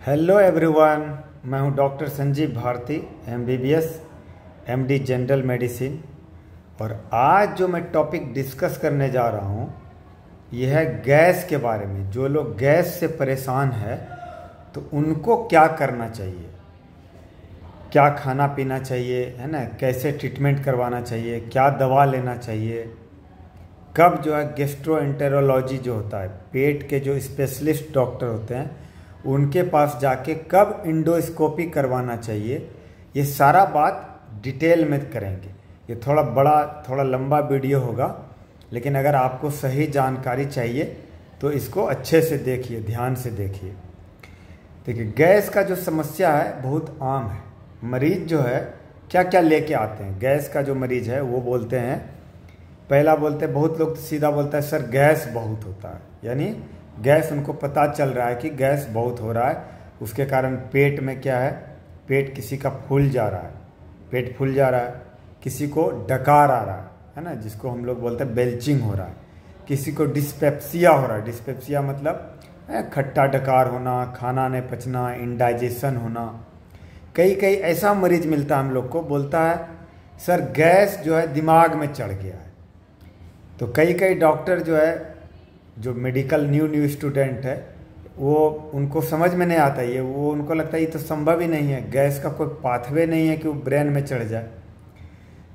Hello everyone, मैं हूं doctor Sanjeev Bharti, MBBS MD general medicine. और आज जो मैं टॉपिक डिस्कस करने जा रहा हूं यह है गैस के बारे में। जो लोग गैस से परेशान है तो उनको क्या करना चाहिए, क्या खाना पीना चाहिए, है ना, कैसे ट्रीटमेंट करवाना चाहिए, क्या दवा लेना चाहिए, कब जो है गैस्ट्रोएंटेरोलॉजी जो होता है, पेट के जो स्पेशलिस्ट डॉक्टर होते हैं उनके पास जाके कब इंडोस्कोपी करवाना चाहिए, ये सारा बात डिटेल में करेंगे। ये थोड़ा बड़ा थोड़ा लंबा वीडियो होगा, लेकिन अगर आपको सही जानकारी चाहिए तो इसको अच्छे से देखिए, ध्यान से देखिए। देखिए, गैस का जो समस्या है बहुत आम है। मरीज जो है क्या क्या लेके आते हैं, गैस का जो मरीज है वो बोलते हैं, पहला बोलते हैं, बहुत लोग सीधा बोलता है सर गैस बहुत होता है, यानी गैस उनको पता चल रहा है कि गैस बहुत हो रहा है, उसके कारण पेट में क्या है, पेट किसी का फूल जा रहा है, पेट फूल जा रहा है, किसी को डकार आ रहा है ना, जिसको हम लोग बोलते हैं बेल्चिंग हो रहा है, किसी को डिस्पेप्सिया हो रहा है। डिस्पेप्सिया मतलब खट्टा डकार होना, खाना नहीं पचना, इंडाइजेशन होना। कई ऐसा मरीज मिलता है हम लोग को, बोलता है सर गैस जो है दिमाग में चढ़ गया है। तो कई डॉक्टर जो है, जो मेडिकल न्यू स्टूडेंट है, वो उनको समझ में नहीं आता ये, वो उनको लगता है ये तो संभव ही नहीं है, गैस का कोई पाथवे नहीं है कि वो ब्रेन में चढ़ जाए।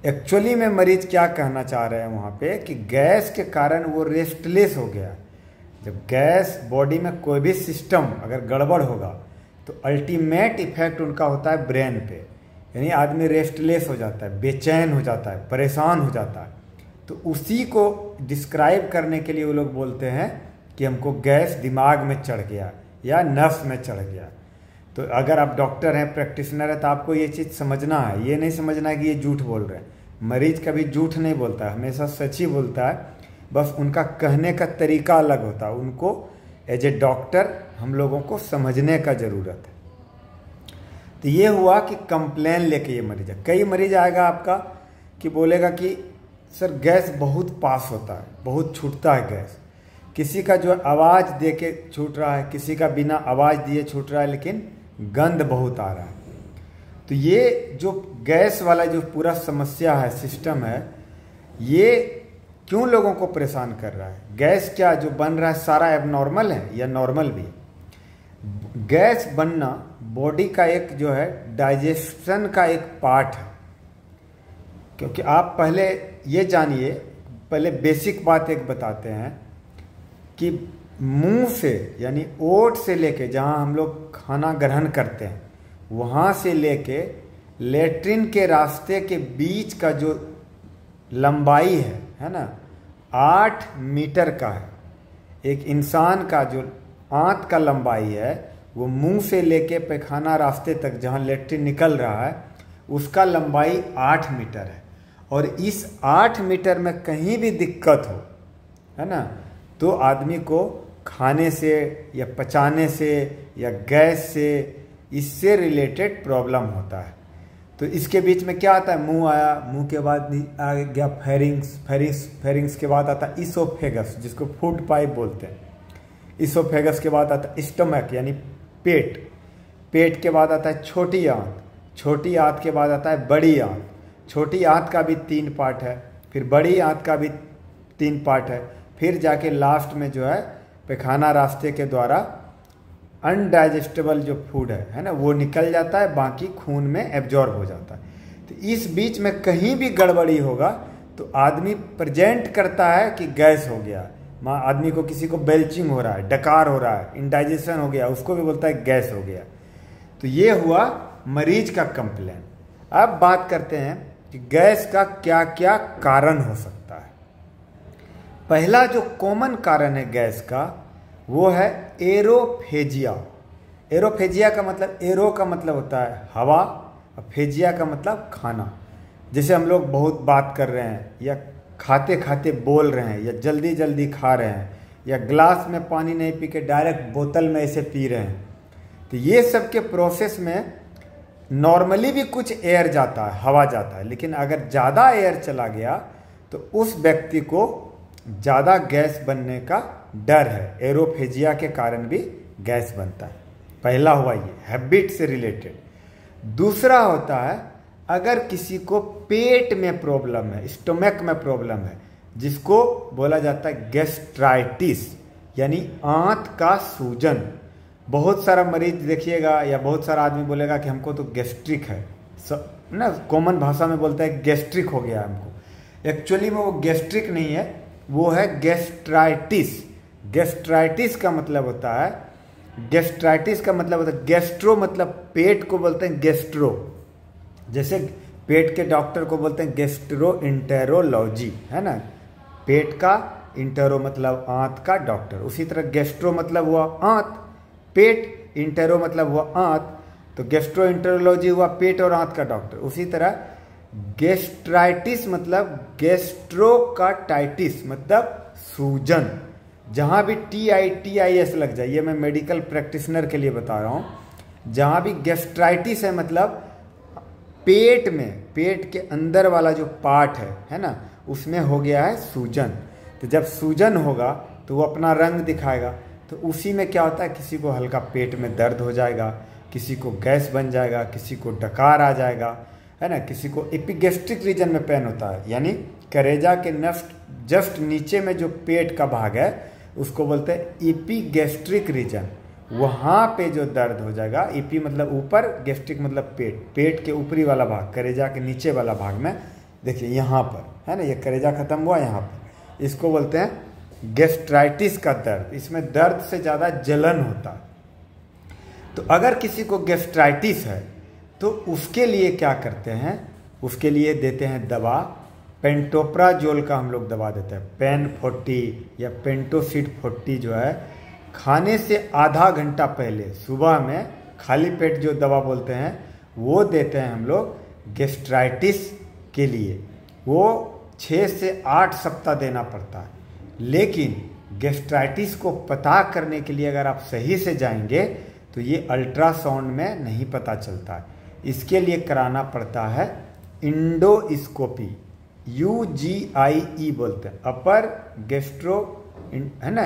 एक्चुअली में मरीज क्या कहना चाह रहे हैं वहाँ पे कि गैस के कारण वो रेस्टलेस हो गया। जब गैस बॉडी में कोई भी सिस्टम अगर गड़बड़ होगा तो अल्टीमेट इफेक्ट उनका होता है ब्रेन पे, यानी आदमी रेस्टलेस हो जाता है, बेचैन हो जाता है, परेशान हो जाता है। तो उसी को डिस्क्राइब करने के लिए वो लोग बोलते हैं कि हमको गैस दिमाग में चढ़ गया या नस में चढ़ गया। तो अगर आप डॉक्टर हैं, प्रैक्टिशनर है, तो आपको ये चीज़ समझना है, ये नहीं समझना है कि ये झूठ बोल रहे हैं। मरीज कभी झूठ नहीं बोलता है, हमेशा सच ही बोलता है, बस उनका कहने का तरीका अलग होता है। उनको एज ए डॉक्टर हम लोगों को समझने का ज़रूरत है। तो ये हुआ कि कंप्लेन लेके ये मरीज है। कई मरीज आएगा आपका कि बोलेगा कि सर गैस बहुत पास होता है, बहुत छूटता है गैस, किसी का जो आवाज़ दे के छूट रहा है, किसी का बिना आवाज़ दिए छूट रहा है, लेकिन गंध बहुत आ रहा है। तो ये जो गैस वाला जो पूरा समस्या है, सिस्टम है, ये क्यों लोगों को परेशान कर रहा है? गैस क्या जो बन रहा है सारा एबनॉर्मल है या नॉर्मल भी? गैस बनना बॉडी का एक जो है डाइजेशन का एक पार्ट है। क्योंकि आप पहले ये जानिए, पहले बेसिक बात एक बताते हैं कि मुंह से यानी ओट से लेके जहाँ हम लोग खाना ग्रहण करते हैं वहाँ से लेके लेट्रिन के रास्ते के बीच का जो लंबाई है ना, 8 मीटर का है। एक इंसान का जो आंत का लंबाई है वो मुंह से लेके पैखाना रास्ते तक जहाँ लेट्रिन निकल रहा है उसका लंबाई 8 मीटर है। और इस 8 मीटर में कहीं भी दिक्कत हो, है ना, तो आदमी को खाने से या पचाने से या गैस से, इससे रिलेटेड प्रॉब्लम होता है। तो इसके बीच में क्या आता है? मुंह आया, मुंह के बाद आ गया फेरिंग्स के बाद आता है इसोफेगस, जिसको फूड पाइप बोलते हैं। इसोफेगस के बाद आता है स्टमक यानी पेट के बाद आता है छोटी आंत के बाद आता है बड़ी आंत। छोटी आंत का भी 3 पार्ट है, फिर बड़ी आंत का भी 3 पार्ट है, फिर जाके लास्ट में जो है पैखाना रास्ते के द्वारा अनडाइजेस्टेबल जो फूड है ना, वो निकल जाता है, बाकी खून में एब्जॉर्ब हो जाता है। तो इस बीच में कहीं भी गड़बड़ी होगा तो आदमी प्रेजेंट करता है कि गैस हो गया। आदमी को किसी को बेल्चिंग हो रहा है, डकार हो रहा है, इंडाइजेशन हो गया, उसको भी बोलता है गैस हो गया। तो ये हुआ मरीज का कंप्लेन। अब बात करते हैं कि गैस का क्या क्या कारण हो सकता है। पहला जो कॉमन कारण है गैस का वो है एरोफेजिया। एरोफेजिया का मतलब, एरो का मतलब होता है हवा और फेजिया का मतलब खाना। जैसे हम लोग बहुत बात कर रहे हैं या खाते खाते बोल रहे हैं या जल्दी जल्दी खा रहे हैं या ग्लास में पानी नहीं पी के डायरेक्ट बोतल में ऐसे पी रहे हैं, तो ये सब के प्रोसेस में नॉर्मली भी कुछ एयर जाता है, हवा जाता है, लेकिन अगर ज़्यादा एयर चला गया तो उस व्यक्ति को ज़्यादा गैस बनने का डर है। एरोफेजिया के कारण भी गैस बनता है। पहला हुआ ये हैबिट से रिलेटेड। दूसरा होता है अगर किसी को पेट में प्रॉब्लम है, स्टोमक में प्रॉब्लम है, जिसको बोला जाता है गैस्ट्राइटिस, यानी आंत का सूजन। बहुत सारा मरीज देखिएगा या बहुत सारा आदमी बोलेगा कि हमको तो गैस्ट्रिक है, ना कॉमन भाषा में बोलता है गैस्ट्रिक हो गया हमको। एक्चुअली में वो गैस्ट्रिक नहीं है, वो है गैस्ट्राइटिस। गैस्ट्राइटिस का मतलब होता है, गैस्ट्राइटिस का मतलब होता है गैस्ट्रो, मतलब पेट को बोलते हैं गैस्ट्रो। जैसे पेट के डॉक्टर को बोलते हैं गैस्ट्रोएंटेरोलॉजी, है ना, पेट का, इंटेरो मतलब आंत का डॉक्टर। उसी तरह गैस्ट्रो मतलब हुआ आंत, पेट, इंटेरो मतलब हुआ आंत, तो गैस्ट्रोएंटेरोलॉजी हुआ पेट और आंत का डॉक्टर। उसी तरह गैस्ट्राइटिस मतलब गैस्ट्रोकाटाइटिस मतलब सूजन। जहाँ भी TIS लग जाए, ये मैं मेडिकल प्रैक्टिशनर के लिए बता रहा हूँ। जहाँ भी गैस्ट्राइटिस है मतलब पेट में, पेट के अंदर वाला जो पार्ट है ना, उसमें हो गया है सूजन। तो जब सूजन होगा तो वो अपना रंग दिखाएगा। तो उसी में क्या होता है, किसी को हल्का पेट में दर्द हो जाएगा, किसी को गैस बन जाएगा, किसी को डकार आ जाएगा, है ना, किसी को एपिगैस्ट्रिक रीजन में पेन होता है, यानी करेजा के जस्ट नीचे में जो पेट का भाग है उसको बोलते हैं एपिगैस्ट्रिक रीजन। वहाँ पे जो दर्द हो जाएगा, ईपी मतलब ऊपर, गैस्ट्रिक मतलब पेट, पेट के ऊपरी वाला भाग, करेजा के नीचे वाला भाग में देखिए यहाँ पर, है ना, ये करेजा खत्म हुआ यहाँ पर, इसको बोलते हैं गैस्ट्राइटिस का दर्द। इसमें दर्द से ज़्यादा जलन होता है। तो अगर किसी को गैस्ट्राइटिस है तो उसके लिए क्या करते हैं, उसके लिए देते हैं दवा, पेंटोप्राजोल का हम लोग दवा देते हैं, पेन 40 या पेंटोसिड 40 जो है, खाने से आधा घंटा पहले सुबह में खाली पेट जो दवा बोलते हैं वो देते हैं हम लोग गैस्ट्राइटिस के लिए। वो 6 से 8 सप्ताह देना पड़ता है। लेकिन गैस्ट्राइटिस को पता करने के लिए अगर आप सही से जाएंगे तो ये अल्ट्रासाउंड में नहीं पता चलता है। इसके लिए कराना पड़ता है इंडोस्कोपी, UGIE बोलते हैं, अपर गैस्ट्रो, है ना,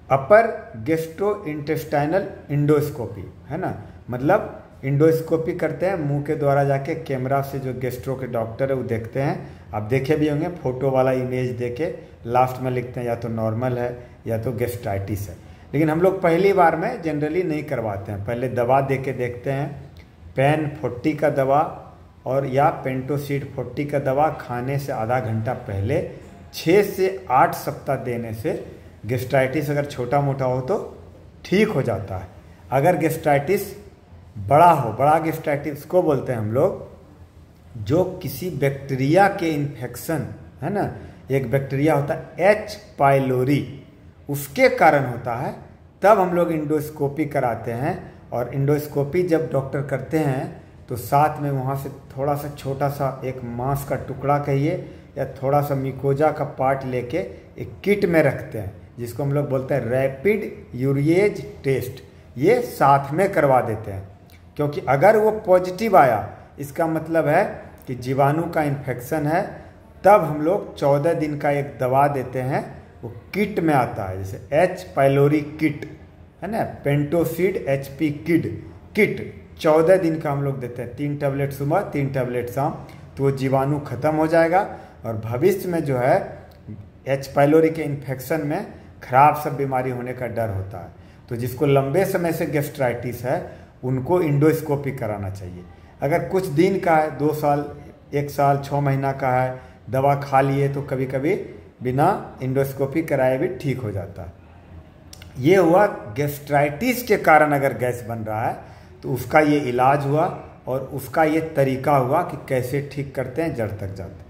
अपर गैस्ट्रो इंटेस्टाइनल इंडोस्कोपी, है ना, मतलब इंडोस्कोपी करते हैं मुंह के द्वारा, जाके कैमरा से जो गैस्ट्रो के डॉक्टर है वो देखते हैं। आप देखे भी होंगे फोटो वाला इमेज देके लास्ट में लिखते हैं या तो नॉर्मल है या तो गैस्ट्राइटिस है। लेकिन हम लोग पहली बार में जनरली नहीं करवाते हैं, पहले दवा दे के देखते हैं, पेन 40 का दवा और या पेंटोसिड 40 का दवा खाने से आधा घंटा पहले 6 से 8 सप्ताह देने से गैस्ट्राइटिस अगर छोटा मोटा हो तो ठीक हो जाता है। अगर गैस्ट्राइटिस बड़ा हो, बड़ा गैस्ट्राइटिस को बोलते हैं हम लोग जो किसी बैक्टीरिया के इन्फेक्शन, है ना, एक बैक्टीरिया होता है H. पाइलोरी, उसके कारण होता है, तब हम लोग इंडोस्कोपी कराते हैं। और इंडोस्कोपी जब डॉक्टर करते हैं तो साथ में वहाँ से थोड़ा सा छोटा सा एक मांस का टुकड़ा कहिए या थोड़ा सा मिकोजा का पार्ट लेके एक किट में रखते हैं, जिसको हम लोग बोलते हैं रैपिड यूरिएज टेस्ट। ये साथ में करवा देते हैं, क्योंकि अगर वो पॉजिटिव आया इसका मतलब है कि जीवाणु का इन्फेक्शन है। तब हम लोग 14 दिन का एक दवा देते हैं, वो किट में आता है, जैसे H. पाइलोरी किट, है ना, पेंटोसिड HP किट 14 दिन का हम लोग देते हैं, 3 टैबलेट सुबह 3 टैबलेट शाम, तो वो जीवाणु खत्म हो जाएगा। और भविष्य में जो है H. पाइलोरी के इन्फेक्शन में खराब सब बीमारी होने का डर होता है। तो जिसको लंबे समय से गैस्ट्राइटिस है उनको इंडोस्कोपी कराना चाहिए। अगर कुछ दिन का है, 2 साल 1 साल 6 महीना का है, दवा खा लिए तो कभी कभी बिना इंडोस्कोपी कराए भी ठीक हो जाता है। ये हुआ गैस्ट्राइटिस के कारण अगर गैस बन रहा है तो उसका ये इलाज हुआ और उसका ये तरीका हुआ कि कैसे ठीक करते हैं जड़ तक जाते।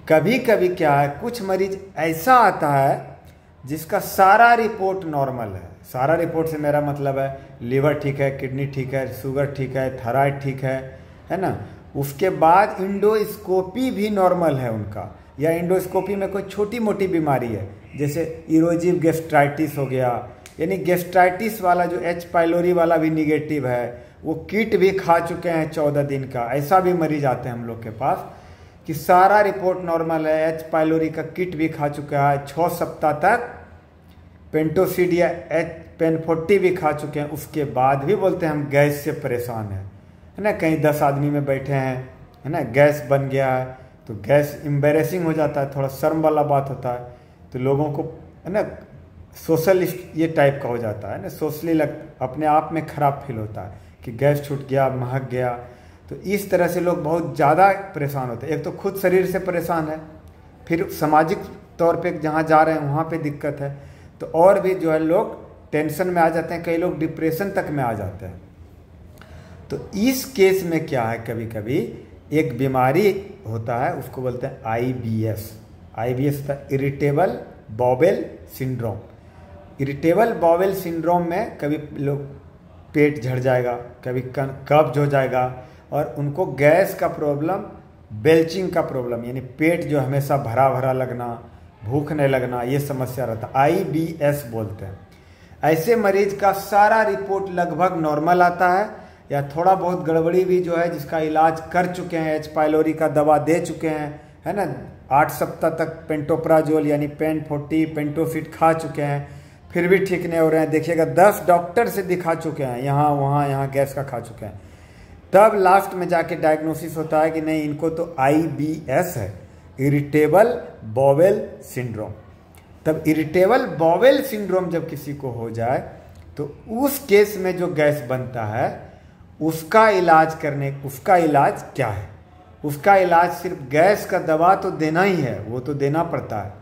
कभी कभी क्या है, कुछ मरीज ऐसा आता है जिसका सारा रिपोर्ट नॉर्मल है। सारा रिपोर्ट से मेरा मतलब है लीवर ठीक है, किडनी ठीक है, शुगर ठीक है, थायराइड ठीक है ना, उसके बाद इंडोस्कोपी भी नॉर्मल है उनका, या इंडोस्कोपी में कोई छोटी मोटी बीमारी है जैसे इरोजिव गैस्ट्राइटिस हो गया, यानी गैस्ट्राइटिस वाला जो H. पाइलोरी वाला भी निगेटिव है, वो किट भी खा चुके हैं 14 दिन का। ऐसा भी मरीज आते हैं हम लोग के पास कि सारा रिपोर्ट नॉर्मल है, H. पाइलोरी का किट भी खा चुका है, 6 सप्ताह तक पेंटोसिड या पेन40 भी खा चुके हैं, उसके बाद भी बोलते हैं हम गैस से परेशान हैं, है ना। कहीं 10 आदमी में बैठे हैं, है ना, गैस बन गया है, तो गैस एम्बेरेसिंग हो जाता है, थोड़ा शर्म वाला बात होता है, तो लोगों को, है ना, सोशलिस्ट ये टाइप का हो जाता है ना, सोशली अपने आप में ख़राब फील होता है कि गैस छूट गया, महक गया। तो इस तरह से लोग बहुत ज़्यादा परेशान होते हैं। एक तो खुद शरीर से परेशान है, फिर सामाजिक तौर पे जहाँ जा रहे हैं वहाँ पे दिक्कत है, तो और भी जो है लोग टेंशन में आ जाते हैं, कई लोग डिप्रेशन तक में आ जाते हैं। तो इस केस में क्या है, कभी कभी एक बीमारी होता है, उसको बोलते हैं IBS। IBS होता है irritable bowel syndrome. Irritable bowel syndrome में कभी लोग पेट झड़ जाएगा, कभी कब्ज हो जाएगा, और उनको गैस का प्रॉब्लम, बेल्चिंग का प्रॉब्लम, यानी पेट जो हमेशा भरा भरा लगना, भूख नहीं लगना, ये समस्या रहता है, IBS बोलते हैं। ऐसे मरीज का सारा रिपोर्ट लगभग नॉर्मल आता है, या थोड़ा बहुत गड़बड़ी भी जो है जिसका इलाज कर चुके हैं, H. पाइलोरी का दवा दे चुके हैं, है ना, 8 सप्ताह तक पेंटोप्राजोल यानी पेन40, पेंटोसिड खा चुके हैं, फिर भी ठीक नहीं हो रहे हैं। देखिएगा 10 डॉक्टर से दिखा चुके हैं, यहाँ वहाँ यहाँ गैस का खा चुके हैं, तब लास्ट में जाके डायग्नोसिस होता है कि नहीं, इनको तो IBS है, इरिटेबल बाउल सिंड्रोम। तब इरिटेबल बाउल सिंड्रोम जब किसी को हो जाए, तो उस केस में जो गैस बनता है उसका इलाज क्या है? उसका इलाज सिर्फ गैस का दवा तो देना ही है, वो तो देना पड़ता है।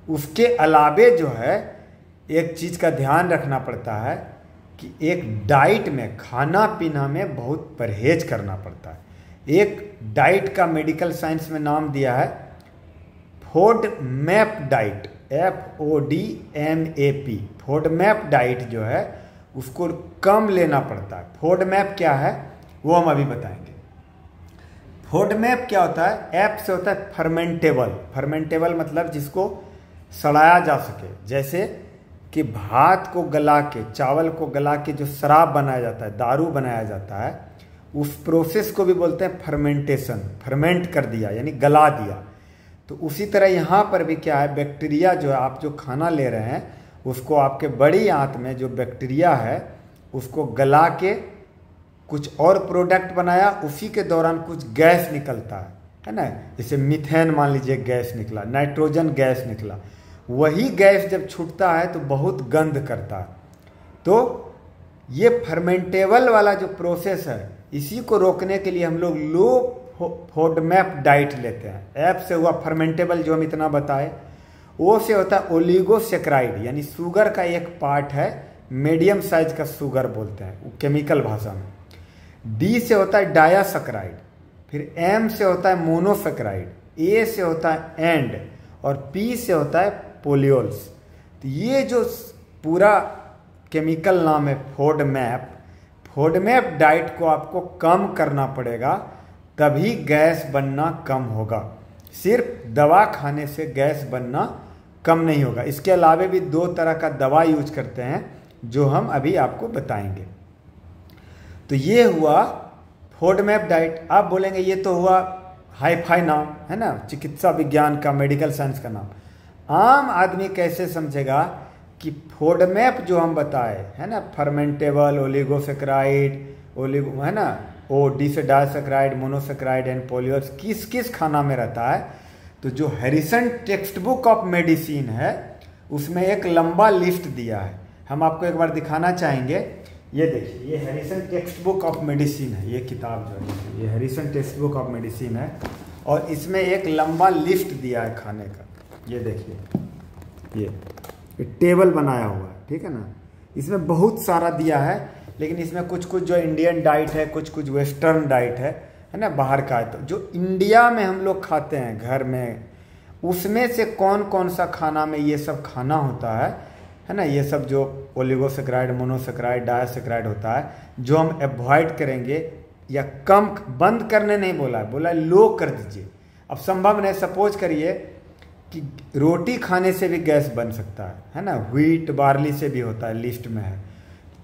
उसके अलावे जो है एक चीज़ का ध्यान रखना पड़ता है कि एक डाइट में, खाना पीना में बहुत परहेज करना पड़ता है। एक डाइट का मेडिकल साइंस में नाम दिया है FODMAP diet, FODMAP। FODMAP diet जो है उसको कम लेना पड़ता है। फोडमैप क्या है वो हम अभी बताएंगे। फोडमैप क्या होता है? एप से होता है फर्मेंटेबल। फर्मेंटेबल मतलब जिसको सड़ाया जा सके, जैसे कि भात को गला के, चावल को गला के जो शराब बनाया जाता है, दारू बनाया जाता है, उस प्रोसेस को भी बोलते हैं फर्मेंटेशन। फर्मेंट कर दिया यानी गला दिया। तो उसी तरह यहाँ पर भी क्या है, बैक्टीरिया जो है, आप जो खाना ले रहे हैं उसको आपके बड़ी आंत में जो बैक्टीरिया है उसको गला के कुछ और प्रोडक्ट बनाया, उसी के दौरान कुछ गैस निकलता है ना, जैसे मीथेन मान लीजिए गैस निकला, नाइट्रोजन गैस निकला। वही गैस जब छूटता है तो बहुत गंध करता है। तो ये फर्मेंटेबल वाला जो प्रोसेस है, इसी को रोकने के लिए हम लोग लो फोडमैप डाइट लेते हैं। एप से हुआ फर्मेंटेबल जो हम इतना बताए, ओ से होता है ओलिगोसेक्राइड, यानी शुगर का एक पार्ट है, मीडियम साइज का शुगर बोलते हैं केमिकल भाषा में। डी से होता है डायासेक्राइड, फिर एम से होता है मोनोसेक्राइड, ए से होता है एंड, और पी से होता है पोलियोल्स। तो ये जो पूरा केमिकल नाम है फोडमैप। फोडमैप डाइट को आपको कम करना पड़ेगा, तभी गैस बनना कम होगा। सिर्फ दवा खाने से गैस बनना कम नहीं होगा। इसके अलावे भी 2 तरह का दवा यूज करते हैं जो हम अभी आपको बताएंगे। तो ये हुआ फोडमैप डाइट। आप बोलेंगे ये तो हुआ हाई फाई नाम है ना, चिकित्सा विज्ञान का, मेडिकल साइंस का नाम। आम आदमी कैसे समझेगा कि फोडमैप जो हम बताए है ना, फर्मेंटेबल, ओलिगोसेक्राइड, है ना, ओ डी से डायसेक्राइड, मोनोसेक्राइड एंड पोलियोल्स किस किस खाना में रहता है। तो जो Harrison text book of medicine है उसमें एक लंबा लिस्ट दिया है, हम आपको एक बार दिखाना चाहेंगे। ये देखिए, ये Harrison text book of medicine है, ये किताब जो है ये Harrison text book of medicine है, और इसमें एक लंबा लिस्ट दिया है खाने का। ये देखिए, ये टेबल बनाया हुआ है, ठीक है ना। इसमें बहुत सारा दिया है, लेकिन इसमें कुछ कुछ जो इंडियन डाइट है, कुछ कुछ वेस्टर्न डाइट है ना, बाहर का है। तो जो इंडिया में हम लोग खाते हैं घर में, उसमें से कौन कौन सा खाना में ये सब खाना होता है ना, ये सब जो ओलिगोसेक्राइड, मोनोसेक्राइड, डायासेक्राइड होता है, जो हम अवॉइड करेंगे या कम, बंद करने नहीं बोला है, बोला लो कर दीजिए। अब संभव नहीं, सपोज करिए कि रोटी खाने से भी गैस बन सकता है ना, व्हीट बार्ली से भी होता है, लिस्ट में है।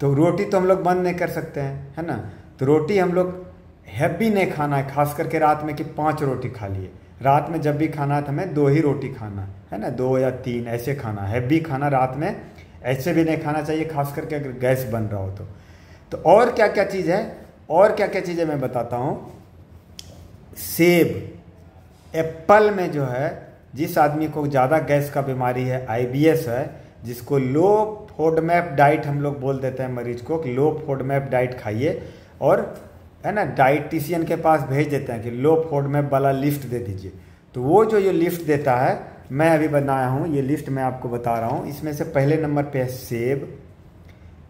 तो रोटी तो हम लोग बंद नहीं कर सकते हैं, है ना। तो रोटी हम लोग हैवी नहीं खाना है, खास करके रात में कि 5 रोटी खा लिए। रात में जब भी खाना है तो हमें 2 ही रोटी खाना है ना, 2 या 3 ऐसे खाना। हैवी खाना रात में ऐसे भी नहीं खाना चाहिए, खास करके अगर गैस बन रहा हो तो और क्या क्या चीज़ है, और क्या क्या चीज़ें मैं बताता हूँ। सेब, एप्पल में जो है, जिस आदमी को ज़्यादा गैस का बीमारी है, आईबीएस है, जिसको लो फोडमैप डाइट हम लोग बोल देते हैं मरीज को कि लो फोडमैप डाइट खाइए, और है ना डाइटिशियन के पास भेज देते हैं कि लो फोडमैप वाला लिस्ट दे दीजिए। तो वो जो ये लिस्ट देता है, मैं अभी बनाया हूँ, ये लिस्ट मैं आपको बता रहा हूँ। इसमें से पहले नंबर पे है सेब,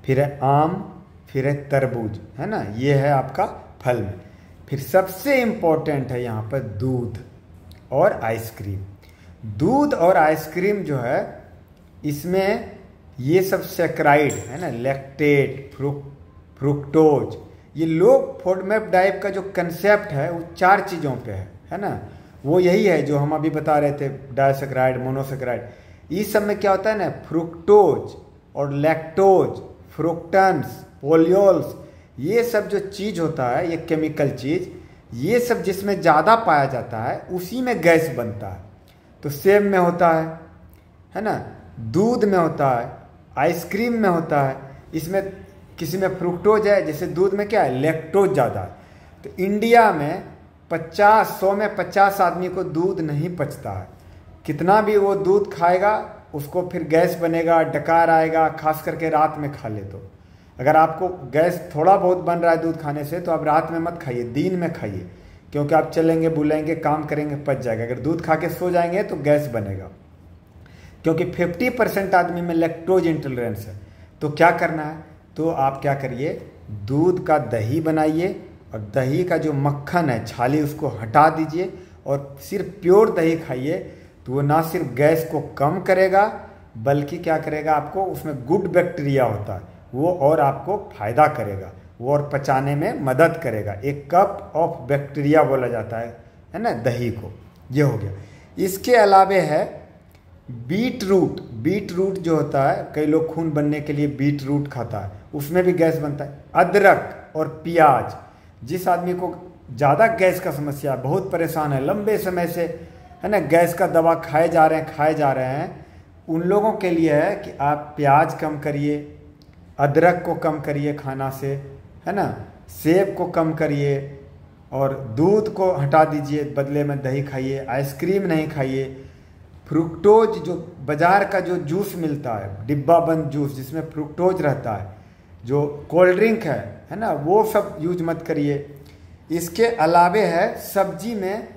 फिर है आम, फिर है तरबूज, है ना, ये है आपका फल में। फिर सबसे इम्पोर्टेंट है यहाँ पर दूध और आइसक्रीम। दूध और आइसक्रीम जो है, इसमें ये सब सैकराइड है ना, लैक्टेट, फ्रुक्टोज, ये लो फोडमैप डाइट का जो कंसेप्ट है वो 4 चीज़ों पे है ना। वो यही है जो हम अभी बता रहे थे, डायसैकराइड, मोनोसैकराइड। इस सब में क्या होता है ना, फ्रुक्टोज और लैक्टोज, फ्रुक्टन्स, पोलियोल्स, ये सब जो चीज़ होता है, ये केमिकल चीज़, ये सब जिसमें ज़्यादा पाया जाता है उसी में गैस बनता है। तो सेब में होता है ना, दूध में होता है, आइसक्रीम में होता है, इसमें किसी में फ्रुक्टोज है, जैसे दूध में क्या है, लैक्टोज ज़्यादा है। तो इंडिया में 100 में 50 आदमी को दूध नहीं पचता है। कितना भी वो दूध खाएगा उसको फिर गैस बनेगा, डकार आएगा, खास करके रात में खा ले तो। अगर आपको गैस थोड़ा बहुत बन रहा है दूध खाने से, तो आप रात में मत खाइए, दिन में खाइए, क्योंकि आप चलेंगे बुलेंगे काम करेंगे, पच जाएगा। अगर दूध खा के सो जाएंगे तो गैस बनेगा, क्योंकि 50% आदमी में लैक्टोज इंटॉलरेंस है। तो क्या करना है, तो आप क्या करिए, दूध का दही बनाइए, और दही का जो मक्खन है, छाली, उसको हटा दीजिए और सिर्फ प्योर दही खाइए। तो वो ना सिर्फ गैस को कम करेगा, बल्कि क्या करेगा, आपको उसमें गुड बैक्टीरिया होता है वो और आपको फायदा करेगा, वो और पचाने में मदद करेगा। एक कप ऑफ बैक्टीरिया बोला जाता है ना दही को। ये हो गया। इसके अलावे है बीट रूट। बीट रूट जो होता है, कई लोग खून बनने के लिए बीट रूट खाता है, उसमें भी गैस बनता है। अदरक और प्याज, जिस आदमी को ज़्यादा गैस का समस्या है, बहुत परेशान है, लंबे समय से है ना गैस का दवा खाए जा रहे हैं, उन लोगों के लिए है कि आप प्याज कम करिए, अदरक को कम करिए खाना से, है ना, सेब को कम करिए, और दूध को हटा दीजिए, बदले में दही खाइए, आइसक्रीम नहीं खाइए। फ्रुक्टोज, जो बाजार का जो जूस मिलता है, डिब्बा बंद जूस जिसमें फ्रुक्टोज रहता है, जो कोल्ड ड्रिंक है ना, वो सब यूज मत करिए। इसके अलावे है सब्जी में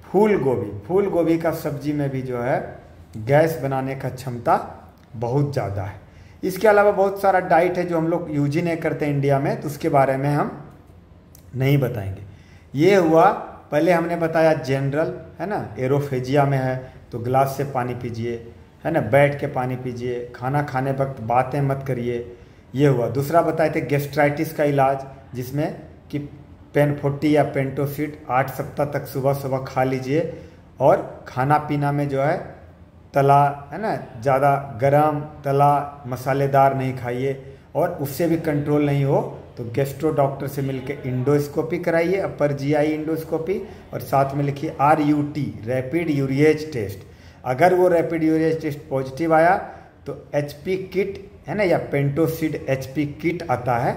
फूल गोभी। फूल गोभी का सब्जी में भी जो है गैस बनाने का क्षमता बहुत ज़्यादा है। इसके अलावा बहुत सारा डाइट है जो हम लोग यूज ही नहीं करते इंडिया में, तो उसके बारे में हम नहीं बताएंगे। ये हुआ, पहले हमने बताया जनरल, है ना, एरोफेजिया में है तो गिलास से पानी पीजिए, है ना, बैठ के पानी पीजिए, खाना खाने वक्त बातें मत करिए, ये हुआ। दूसरा बताए थे गेस्ट्राइटिस का इलाज, जिसमें कि पेनफोर्टी या पेंटोसिड 8 सप्ताह तक सुबह सुबह खा लीजिए, और खाना पीना में जो है तला, है ना, ज़्यादा गरम तला मसालेदार नहीं खाइए, और उससे भी कंट्रोल नहीं हो तो गैस्ट्रो डॉक्टर से मिलकर इंडोस्कोपी कराइए, अपर जीआई इंडोस्कोपी, और साथ में लिखिए RUT, रैपिड यूरिएज टेस्ट। अगर वो रैपिड यूरिएज टेस्ट पॉजिटिव आया तो HP किट, है ना, या पेंटोसिड HP किट आता है,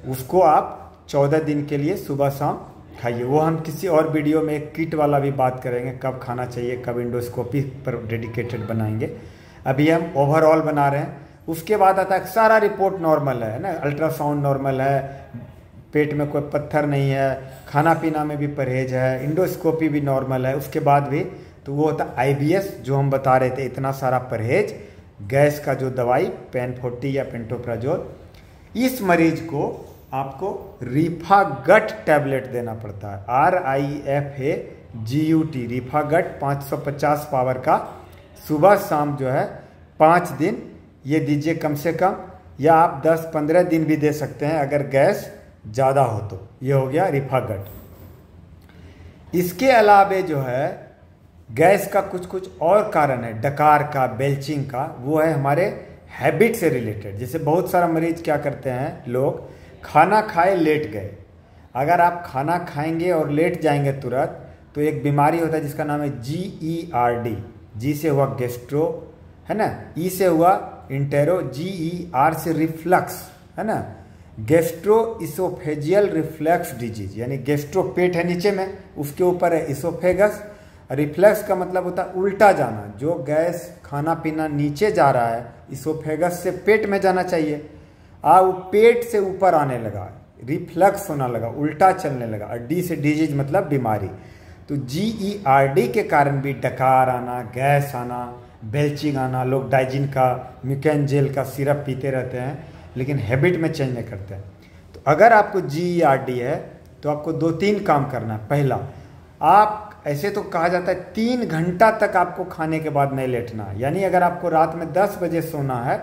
उसको आप 14 दिन के लिए सुबह शाम खाइए। वो हम किसी और वीडियो में एक किट वाला भी बात करेंगे, कब खाना चाहिए, कब इंडोस्कोपी पर डेडिकेटेड बनाएंगे। अभी हम ओवरऑल बना रहे हैं। उसके बाद आता है सारा रिपोर्ट नॉर्मल है ना, अल्ट्रासाउंड नॉर्मल है, पेट में कोई पत्थर नहीं है, खाना पीना में भी परहेज है, इंडोस्कोपी भी नॉर्मल है, उसके बाद भी तो वो होता है IBS, जो हम बता रहे थे, इतना सारा परहेज, गैस का जो दवाई पेनफोर्टी या पेंटोप्राजोल। इस मरीज को आपको रिफागट टैबलेट देना पड़ता है, RIFAGUT, रिफागट 550 पावर का, सुबह शाम जो है 5 दिन ये दीजिए कम से कम, या आप 10-15 दिन भी दे सकते हैं अगर गैस ज़्यादा हो तो। ये हो गया रिफागट। इसके अलावे जो है गैस का कुछ कुछ और कारण है, डकार का, बेल्चिंग का, वो है हमारे हैबिट से रिलेटेड। जैसे बहुत सारा मरीज क्या करते हैं, लोग खाना खाए लेट गए। अगर आप खाना खाएंगे और लेट जाएंगे तुरंत, तो एक बीमारी होता है जिसका नाम है GERD। जी से हुआ गैस्ट्रो, है ना, ई से हुआ इंटेरो GER से रिफ्लक्स, है ना, गैस्ट्रो इसोफेजियल रिफ्लक्स डिजीज, यानी गैस्ट्रो पेट है नीचे में, उसके ऊपर है इसोफेगस। रिफ्लक्स का मतलब होता है उल्टा जाना, जो गैस खाना पीना नीचे जा रहा है इसोफेगस से पेट में जाना चाहिए, वो पेट से ऊपर आने लगा, रिफ्लक्स होना लगा, उल्टा चलने लगा। और डी से डिजीज मतलब बीमारी। तो GERD के कारण भी डकार आना, गैस आना, बेल्चिंग आना। लोग डाइजिन का, म्यूकेन जेल का सिरप पीते रहते हैं लेकिन हैबिट में चेंज नहीं करते हैं। तो अगर आपको GERD है तो आपको 2-3 काम करना है। पहला, आप ऐसे तो कहा जाता है 3 घंटा तक आपको खाने के बाद नहीं लेटना, यानी अगर आपको रात में 10 बजे सोना है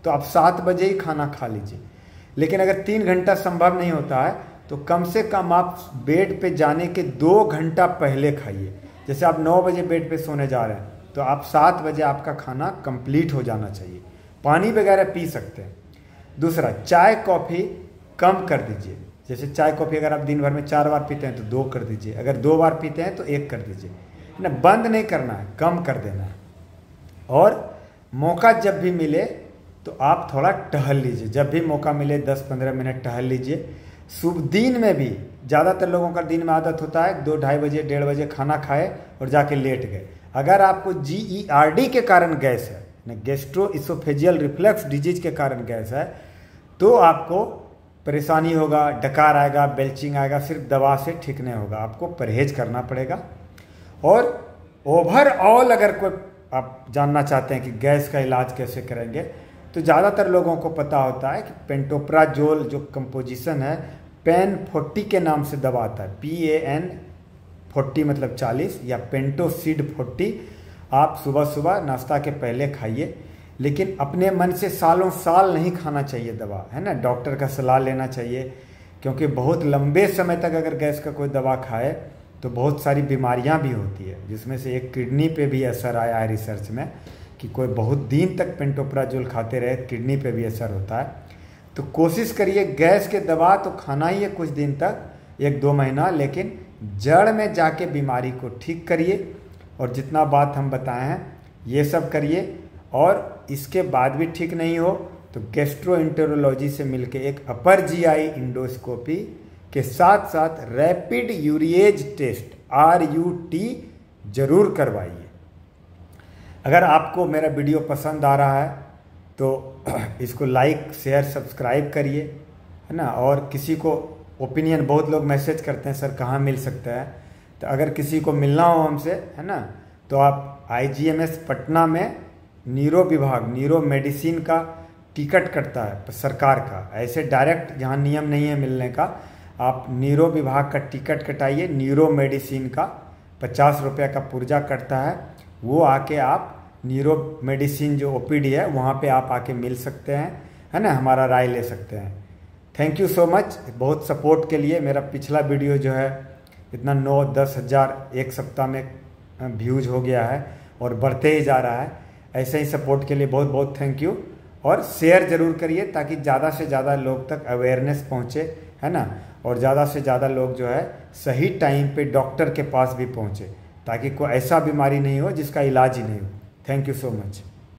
तो आप 7 बजे ही खाना खा लीजिए। लेकिन अगर 3 घंटा संभव नहीं होता है तो कम से कम आप बेड पे जाने के 2 घंटा पहले खाइए। जैसे आप 9 बजे बेड पे सोने जा रहे हैं तो आप 7 बजे आपका खाना कंप्लीट हो जाना चाहिए। पानी वगैरह पी सकते हैं। दूसरा, चाय कॉफ़ी कम कर दीजिए। जैसे चाय कॉफ़ी अगर आप दिन भर में 4 बार पीते हैं तो 2 कर दीजिए, अगर 2 बार पीते हैं तो 1 कर दीजिए, है ना। बंद नहीं करना है, कम कर देना है। और मौका जब भी मिले तो आप थोड़ा टहल लीजिए, जब भी मौका मिले 10-15 मिनट टहल लीजिए। सुबह दिन में भी ज़्यादातर लोगों का दिन में आदत होता है 2-2:30 बजे 1:30 बजे खाना खाए और जाके लेट गए। अगर आपको GERD के कारण गैस है, गैस्ट्रो इसोफेजियल रिफ्लक्स डिजीज के कारण गैस है, तो आपको परेशानी होगा, डकार आएगा, बेल्चिंग आएगा, सिर्फ दवा से ठीक नहीं होगा, आपको परहेज करना पड़ेगा। और ओवरऑल अगर कोई आप जानना चाहते हैं कि गैस का इलाज कैसे करेंगे, तो ज़्यादातर लोगों को पता होता है कि पेंटोप्राजोल जो कंपोजिशन है, पेन 40 के नाम से दवा आता है, PAN 40 मतलब 40, या पेंटोसिड 40। आप सुबह सुबह नाश्ता के पहले खाइए, लेकिन अपने मन से सालों साल नहीं खाना चाहिए दवा, है ना। डॉक्टर का सलाह लेना चाहिए, क्योंकि बहुत लंबे समय तक अगर गैस का कोई दवा खाए तो बहुत सारी बीमारियां भी होती है, जिसमें से एक किडनी पे भी असर आया है रिसर्च में कि कोई बहुत दिन तक पेंटोप्राजोल खाते रहे किडनी पे भी असर होता है। तो कोशिश करिए, गैस के दवा तो खाना ही है कुछ दिन तक, 1-2 महीना, लेकिन जड़ में जाके बीमारी को ठीक करिए। और जितना बात हम बताए हैं ये सब करिए। और इसके बाद भी ठीक नहीं हो तो गैस्ट्रोएंटेरोलॉजी से मिलके एक अपर GI इंडोस्कोपी के साथ साथ रैपिड यूरिएज टेस्ट RUT जरूर करवाइए। अगर आपको मेरा वीडियो पसंद आ रहा है तो इसको लाइक, शेयर, सब्सक्राइब करिए, है ना। और किसी को ओपिनियन, बहुत लोग मैसेज करते हैं सर कहाँ मिल सकता है, तो अगर किसी को मिलना हो हमसे, है ना, तो आप IGMS पटना में न्यूरो विभाग, न्यूरो मेडिसिन का टिकट कटता है सरकार का। ऐसे डायरेक्ट जहाँ नियम नहीं है मिलने का, आप न्यूरो विभाग का टिकट कटाइए। न्यूरो मेडिसिन का 50 रुपये का पुर्जा कटता है, वो आके आप न्यूरो मेडिसिन जो OPD है वहाँ पे आप आके मिल सकते हैं, है ना, हमारा राय ले सकते हैं। थैंक यू सो मच बहुत सपोर्ट के लिए। मेरा पिछला वीडियो जो है इतना 9-10 हज़ार एक सप्ताह में व्यूज हो गया है और बढ़ते ही जा रहा है। ऐसे ही सपोर्ट के लिए बहुत बहुत थैंक यू। और शेयर ज़रूर करिए ताकि ज़्यादा से ज़्यादा लोग तक अवेयरनेस पहुँचे, है ना, और ज़्यादा से ज़्यादा लोग जो है सही टाइम पे डॉक्टर के पास भी पहुँचे, ताकि कोई ऐसा बीमारी नहीं हो जिसका इलाज ही नहीं हो। Thank you so much.